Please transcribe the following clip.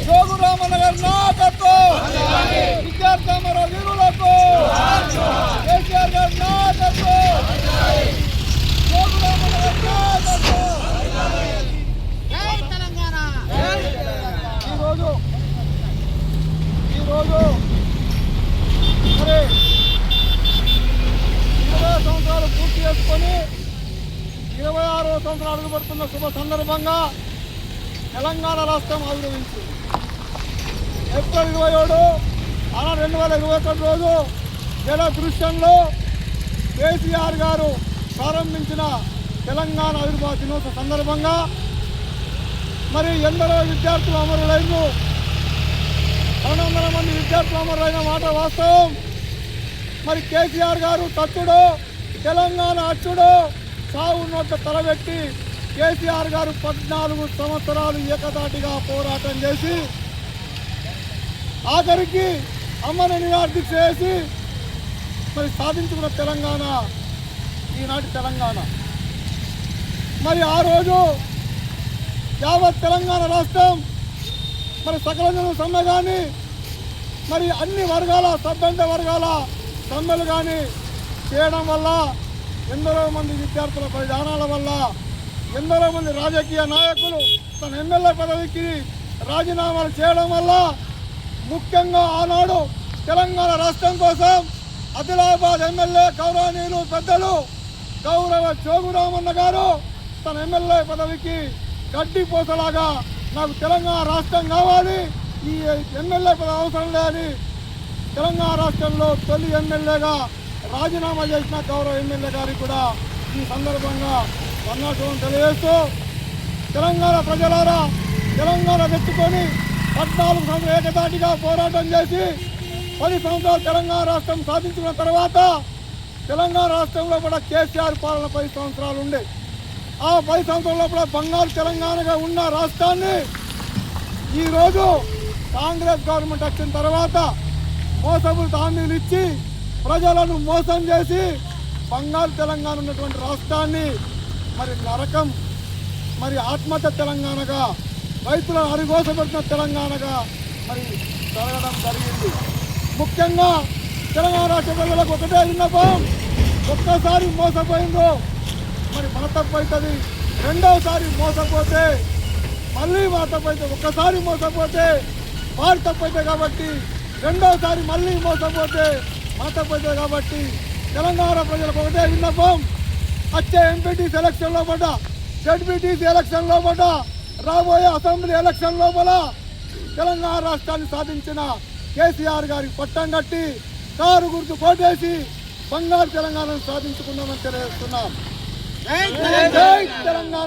జోగురామన్న గారి నాయకత్వం, విద్యార్థి అమర వీరులకు కేసీఆర్ గారి నాయకత్వం, జోగురామన్న గారి నాయకత్వం. ఈరోజు మరి 20 సంవత్సరాలు పూర్తి చేసుకొని 26వ సంవత్సరం అడుగుపడుతున్న శుభ సందర్భంగా తెలంగాణ రాష్ట్రం ఆవిర్భవించింది. ఏప్రిల్ 27 2021 రోజు జలదృశ్యంలో కేసీఆర్ గారు ప్రారంభించిన తెలంగాణ ఆవిర్భావ దినోత్సవ సందర్భంగా మరి ఎందరో విద్యార్థులు అమరులైన 200 మంది విద్యార్థులు అమరులైన మాట వాస్తవం. మరి కేసీఆర్ గారు తత్తుడు, తెలంగాణ అచ్చుడు, సాగు నోట్ల తలబెట్టి కేసీఆర్ గారు 14 సంవత్సరాలు ఏకదాటిగా పోరాటం చేసి ఆఖరికి అమ్మని నిరాదీక్ష చేసి మరి సాధించుకున్న తెలంగాణ ఈనాటి తెలంగాణ. మరి ఆ రోజు యావత్ తెలంగాణ రాష్ట్రం మరి సకల జన సమ్మె కానీ మరి అన్ని వర్గాల సబ్బండ వర్గాల సమ్మెలు కానీ చేయడం వల్ల ఎందరో మంది విద్యార్థుల బలిదానాల వల్ల ఎందరో మంది రాజకీయ నాయకులు తన ఎమ్మెల్యే పదవికి రాజీనామాలు చేయడం వల్ల ముఖ్యంగా ఆనాడు తెలంగాణ రాష్ట్రం కోసం ఆదిలాబాద్ ఎమ్మెల్యే గౌరవనీయులు పెద్దలు గౌరవ జోగురామన్న గారు తన ఎమ్మెల్యే పదవికి గడ్డిపోతలాగా నాకు తెలంగాణ రాష్ట్రం కావాలి, ఈ ఎమ్మెల్యే పదవి అవసరం లేని తెలంగాణ రాష్ట్రంలో తొలి ఎమ్మెల్యేగా రాజీనామా చేసిన గౌరవ ఎమ్మెల్యే గారికి కూడా ఈ సందర్భంగా వర్ణాశ్రమం తెలియజేస్తూ తెలంగాణ ప్రజలారా తెలంగాణ తెచ్చుకొని 14 సంవత్సరాలు ఏకదాటిగా పోరాటం చేసి 10 సంవత్సరాలు తెలంగాణ రాష్ట్రం సాధించిన తర్వాత తెలంగాణ రాష్ట్రంలో కూడా కేసీఆర్ పాలన 10 సంవత్సరాలు ఉండే. ఆ 10 సంవత్సరాల్లో కూడా బంగారు తెలంగాణగా ఉన్న రాష్ట్రాన్ని ఈరోజు కాంగ్రెస్ గవర్నమెంట్ వచ్చిన తర్వాత మోసపులు హామీలు ఇచ్చి ప్రజలను మోసం చేసి బంగారు తెలంగాణ ఉన్నటువంటి రాష్ట్రాన్ని మరి నరకం, మరి ఆత్మహత్య తెలంగాణగా, రైతులను అరిగోసపెట్టిన తెలంగాణగా మరి జరగడం జరిగింది. ముఖ్యంగా తెలంగాణ రాష్ట్ర ప్రజలకు ఒకటే విన్నపం, ఒక్కసారి మోసపోయిందో మరి మన తప్పు అవుతుంది, రెండవసారి మోసపోతే మళ్ళీ మా తప్పు అవుతుంది. ఒక్కసారి మోసపోతే వారి తప్పు అవుతుంది కాబట్టి రెండవసారి మళ్ళీ మోసపోతే మా తప్పు అవుతుంది కాబట్టి తెలంగాణ ప్రజలకు ఒకటే విన్నపం, వచ్చే ఎంపీటీసీ ఎలక్షన్ లోపల, జడ్పీటీసీ ఎలక్షన్ లోపల, రాబోయే అసెంబ్లీ ఎలక్షన్ లోపల తెలంగాణ రాష్ట్రాన్ని సాధించిన కేసీఆర్ గారికి పట్టం కట్టి కారు గుర్తు కోటేసి బంగారు తెలంగాణను సాధించుకుందామని తెలియజేస్తున్నాం. జై తెలంగాణ.